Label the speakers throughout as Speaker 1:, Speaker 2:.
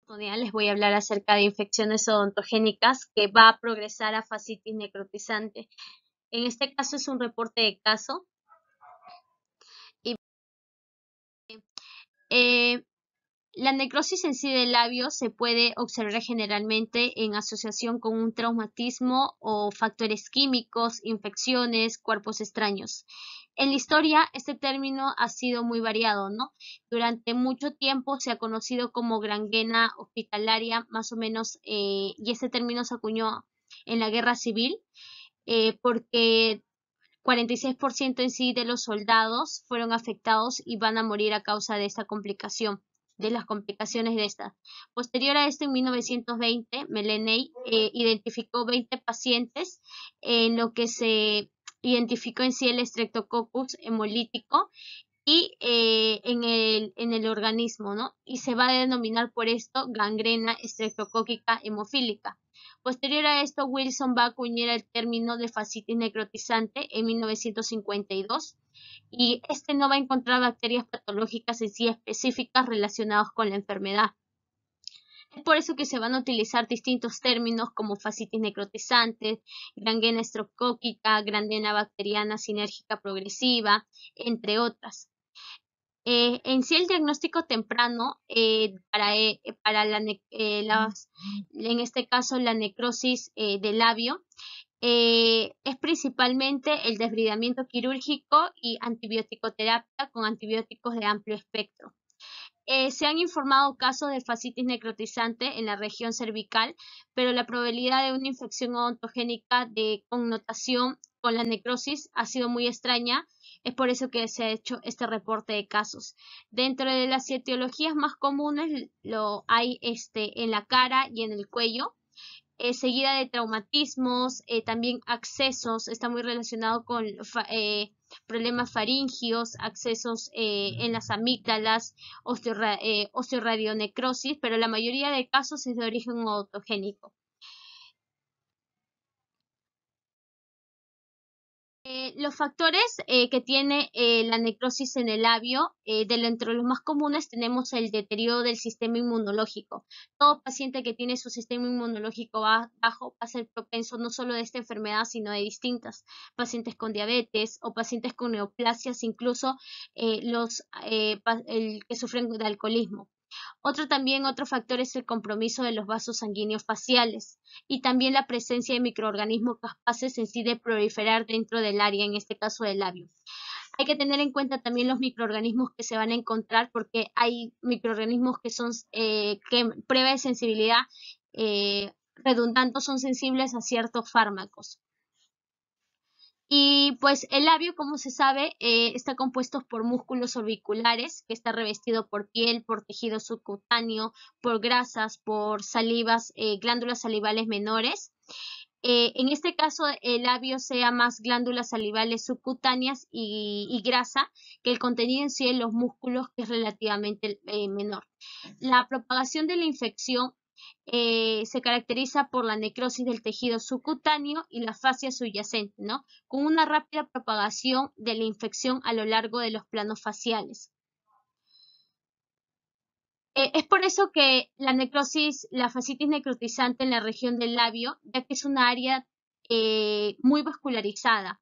Speaker 1: Oportunidad les voy a hablar acerca de infecciones odontogénicas que va a progresar a fascitis necrotizante. En este caso es un reporte de caso y eh, la necrosis en sí del labio se puede observar generalmente en asociación con un traumatismo o factores químicos, infecciones, cuerpos extraños. En la historia, este término ha sido muy variado, ¿no? Durante mucho tiempo se ha conocido como gangrena hospitalaria, más o menos, y este término se acuñó en la Guerra Civil, porque 46% en sí de los soldados fueron afectados y van a morir a causa de esta complicación, de las complicaciones de esta. Posterior a esto, en 1920, Meleney identificó 20 pacientes en lo que se identificó en sí el Streptococcus hemolítico y en el organismo, ¿no? Y se va a denominar por esto gangrena estreptocóquica hemofílica. Posterior a esto, Wilson va a acuñar el término de fascitis necrotizante en 1952 y este no va a encontrar bacterias patológicas en sí específicas relacionadas con la enfermedad. Es por eso que se van a utilizar distintos términos como fascitis necrotizante, gangrena estreptocóquica, gangrena bacteriana sinérgica progresiva, entre otras. En sí el diagnóstico temprano para en este caso la necrosis del labio es principalmente el desbridamiento quirúrgico y antibiótico terapia con antibióticos de amplio espectro. Se han informado casos de fascitis necrotizante en la región cervical, pero la probabilidad de una infección odontogénica de connotación con la necrosis ha sido muy extraña. Es por eso que se ha hecho este reporte de casos. Dentro de las etiologías más comunes lo hay en la cara y en el cuello, seguida de traumatismos, también accesos, está muy relacionado con problemas faringios, accesos en las amígdalas, osteoradionecrosis, pero la mayoría de casos es de origen odontogénico. Los factores que tiene la necrosis en el labio, entre los más comunes tenemos el deterioro del sistema inmunológico. Todo paciente que tiene su sistema inmunológico bajo va a ser propenso no solo de esta enfermedad, sino de distintas. Pacientes con diabetes o pacientes con neoplasias, incluso el que sufren de alcoholismo. Otro factor es el compromiso de los vasos sanguíneos faciales y también la presencia de microorganismos capaces en sí de proliferar dentro del área, en este caso del labio. Hay que tener en cuenta también los microorganismos que se van a encontrar porque hay microorganismos que son que en prueba de sensibilidad redundando son sensibles a ciertos fármacos. Y pues el labio, como se sabe, está compuesto por músculos orbiculares, que está revestido por piel, por tejido subcutáneo, por grasas, por salivas, glándulas salivales menores. En este caso, el labio sea más glándulas salivales subcutáneas y grasa, que el contenido en sí de los músculos, que es relativamente menor. La propagación de la infección se caracteriza por la necrosis del tejido subcutáneo y la fascia subyacente, ¿no? Con una rápida propagación de la infección a lo largo de los planos faciales. Es por eso que la fascitis necrotizante en la región del labio, ya que es una área muy vascularizada.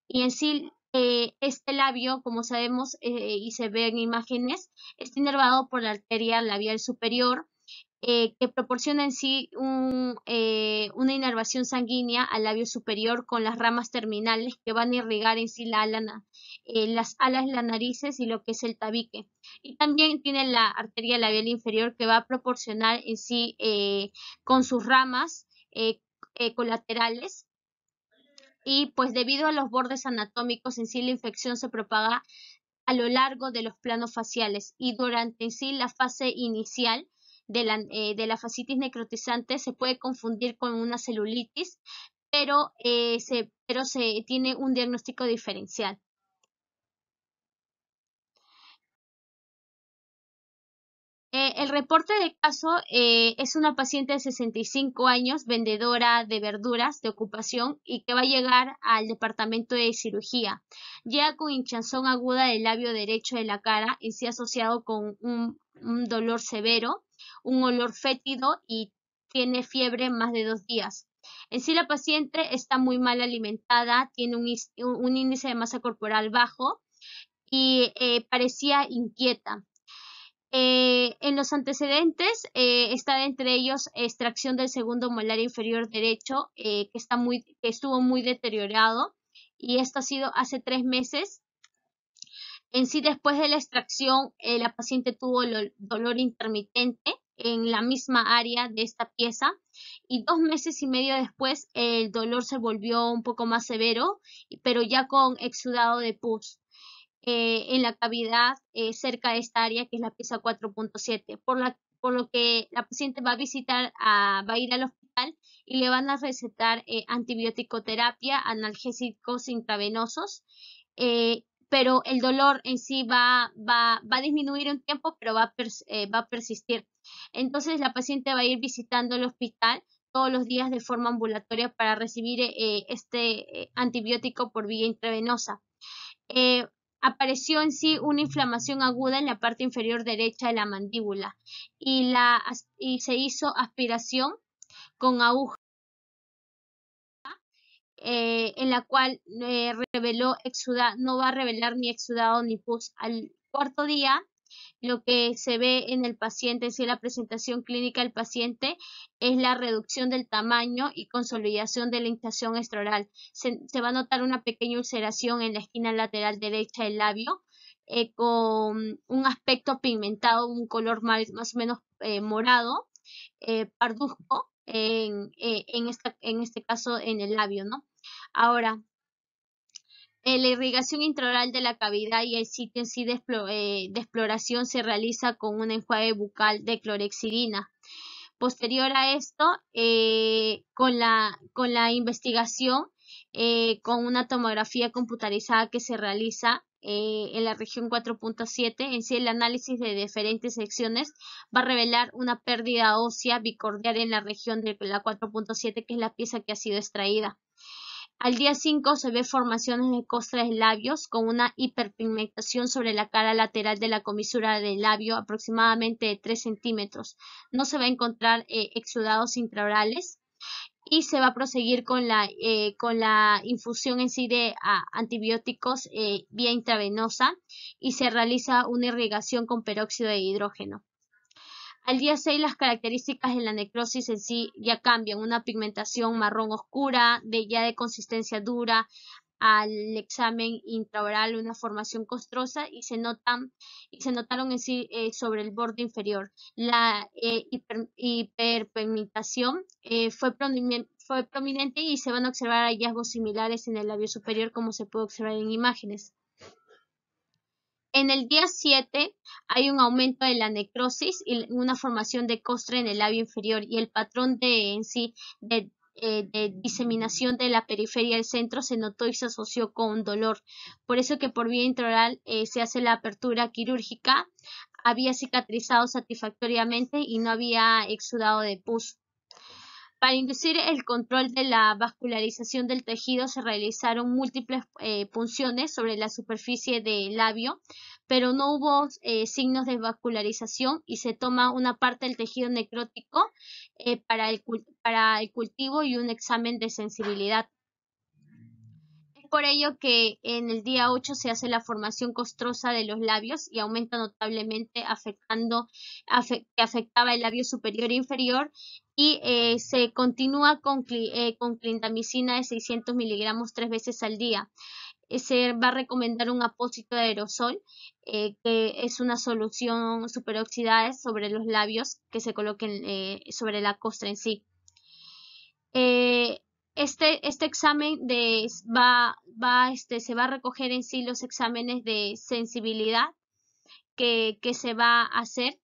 Speaker 1: Y en sí, este labio, como sabemos y se ve en imágenes, está inervado por la arteria labial superior, que proporciona en sí una inervación sanguínea al labio superior con las ramas terminales que van a irrigar en sí las alas, las narices y lo que es el tabique. Y también tiene la arteria labial inferior que va a proporcionar en sí con sus ramas colaterales. Y pues debido a los bordes anatómicos en sí la infección se propaga a lo largo de los planos faciales y durante en sí la fase inicial de la fascitis necrotizante se puede confundir con una celulitis, pero se tiene un diagnóstico diferencial. El reporte de caso es una paciente de 65 años, vendedora de verduras de ocupación y que va a llegar al departamento de cirugía. Llega con hinchazón aguda del labio derecho de la cara y se ha asociado con un dolor severo un olor fétido y tiene fiebre más de 2 días. En sí la paciente está muy mal alimentada, tiene un índice de masa corporal bajo y parecía inquieta. En los antecedentes está entre ellos extracción del segundo molar inferior derecho que estuvo muy deteriorado, y esto ha sido hace 3 meses. En sí, después de la extracción, la paciente tuvo dolor intermitente en la misma área de esta pieza, y 2 meses y medio después el dolor se volvió un poco más severo, pero ya con exudado de pus en la cavidad cerca de esta área, que es la pieza 4.7, por lo que la paciente va a ir al hospital y le van a recetar antibiótico-terapia, analgésicos intravenosos, pero el dolor en sí va a disminuir un tiempo, pero va a persistir. Entonces la paciente va a ir visitando el hospital todos los días de forma ambulatoria para recibir este antibiótico por vía intravenosa. Eh, Apareció en sí una inflamación aguda en la parte inferior derecha de la mandíbula, y se hizo aspiración con aguja, en la cual no va a revelar ni exudado ni pus. Al cuarto día, lo que se ve en el paciente, si la presentación clínica del paciente, es la reducción del tamaño y consolidación de la hinchazón escleral. Se va a notar una pequeña ulceración en la esquina lateral derecha del labio, con un aspecto pigmentado, un color más o menos morado, parduzco, en este caso en el labio, ¿no? Ahora, la irrigación intraoral de la cavidad y el sitio en sí de exploración se realiza con un enjuague bucal de clorhexidina. Posterior a esto, con la investigación, con una tomografía computarizada que se realiza en la región 4.7, en sí el análisis de diferentes secciones va a revelar una pérdida ósea bicordial en la región de la 4.7, que es la pieza que ha sido extraída. Al día 5 se ve formaciones de costras de labios con una hiperpigmentación sobre la cara lateral de la comisura del labio, aproximadamente de 3 centímetros. No se va a encontrar exudados intraorales, y se va a proseguir con la infusión en sí de antibióticos vía intravenosa, y se realiza una irrigación con peróxido de hidrógeno. Al día 6 las características de la necrosis en sí ya cambian, una pigmentación marrón oscura, ya de consistencia dura, al examen intraoral una formación costrosa, y se notaron en sí sobre el borde inferior. La hiperpigmentación fue prominente, y se van a observar hallazgos similares en el labio superior, como se puede observar en imágenes. En el día 7 hay un aumento de la necrosis y una formación de costra en el labio inferior, y el patrón de diseminación de la periferia del centro se notó y se asoció con un dolor. Por eso que por vía intraoral se hace la apertura quirúrgica, había cicatrizado satisfactoriamente y no había exudado de pus. Para inducir el control de la vascularización del tejido se realizaron múltiples punciones sobre la superficie del labio, pero no hubo signos de vascularización, y se toma una parte del tejido necrótico para el cultivo y un examen de sensibilidad. Es por ello que en el día 8 se hace la formación costrosa de los labios y aumenta notablemente, que afectaba el labio superior e inferior, y se continúa con clindamicina de 600 miligramos 3 veces al día. Se va a recomendar un apósito de aerosol, que es una solución superoxidada sobre los labios, que se coloquen sobre la costra en sí. Este examen se va a recoger en sí los exámenes de sensibilidad que se va a hacer,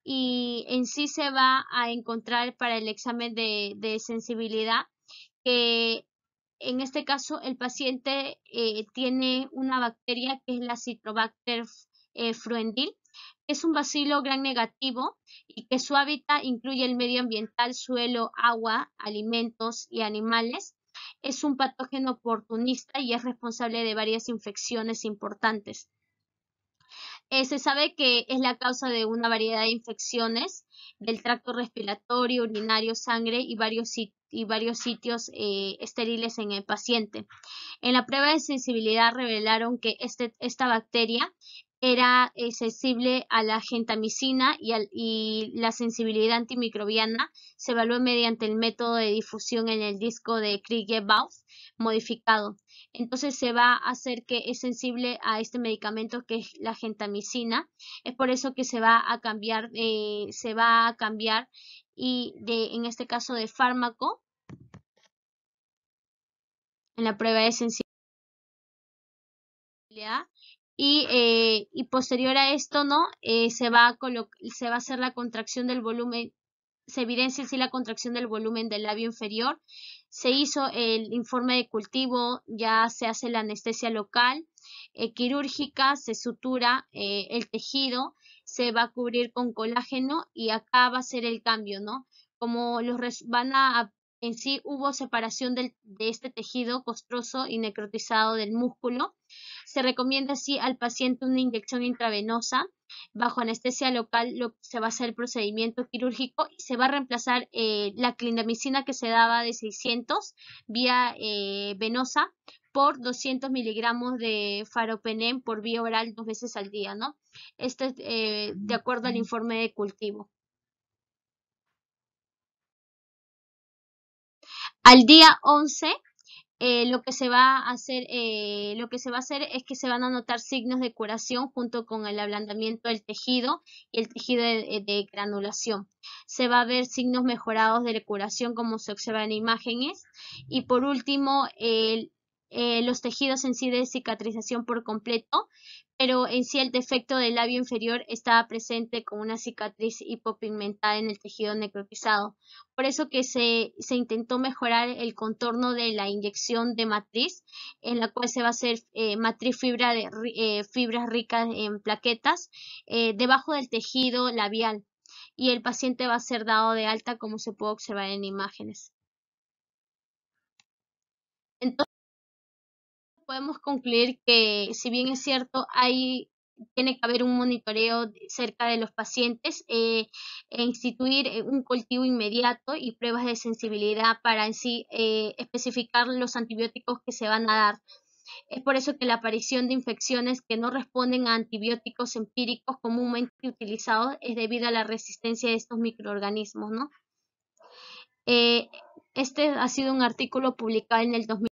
Speaker 1: y en sí se va a encontrar para el examen de sensibilidad que en este caso el paciente tiene una bacteria que es la Citrobacter fruendil, que es un bacilo gram negativo y que su hábitat incluye el medio ambiental, suelo, agua, alimentos y animales. Es un patógeno oportunista y es responsable de varias infecciones importantes. Se sabe que es la causa de una variedad de infecciones del tracto respiratorio, urinario, sangre y varios sitios estériles en el paciente. En la prueba de sensibilidad revelaron que esta bacteria era sensible a la gentamicina y la sensibilidad antimicrobiana se evaluó mediante el método de difusión en el disco de Kriege-Bauth modificado. Entonces se va a hacer que es sensible a este medicamento que es la gentamicina. Es por eso que se va a cambiar, y en este caso de fármaco en la prueba de sensibilidad. Y posterior a esto, ¿no? Se va a hacer la contracción del volumen, se evidencia así la contracción del volumen del labio inferior. Se hizo el informe de cultivo, ya se hace la anestesia local, quirúrgica, se sutura el tejido, se va a cubrir con colágeno y acá va a ser el cambio, ¿no? Como en sí hubo separación de este tejido costroso y necrotizado del músculo. Se recomienda así al paciente una inyección intravenosa bajo anestesia local. Se va a hacer el procedimiento quirúrgico y se va a reemplazar la clindamicina que se daba de 600 vía venosa por 200 miligramos de faropenem por vía oral 2 veces al día, ¿no? Esto es de acuerdo al informe de cultivo. Al día 11 lo que se va a hacer es que se van a notar signos de curación junto con el ablandamiento del tejido y el tejido de granulación. Se va a ver signos mejorados de curación como se observa en imágenes. Y por último, los tejidos en sí de cicatrización por completo, pero en sí el defecto del labio inferior estaba presente con una cicatriz hipopigmentada en el tejido necrotizado. Por eso que se intentó mejorar el contorno de la inyección de matriz, en la cual se va a hacer matriz fibras ricas en plaquetas debajo del tejido labial, y el paciente va a ser dado de alta como se puede observar en imágenes. Entonces podemos concluir que, si bien es cierto, tiene que haber un monitoreo cerca de los pacientes, e instituir un cultivo inmediato y pruebas de sensibilidad para en sí especificar los antibióticos que se van a dar. Es por eso que la aparición de infecciones que no responden a antibióticos empíricos comúnmente utilizados es debido a la resistencia de estos microorganismos, ¿no? Este ha sido un artículo publicado en el 2019.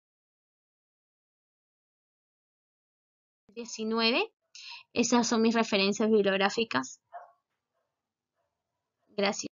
Speaker 1: Esas son mis referencias bibliográficas. Gracias.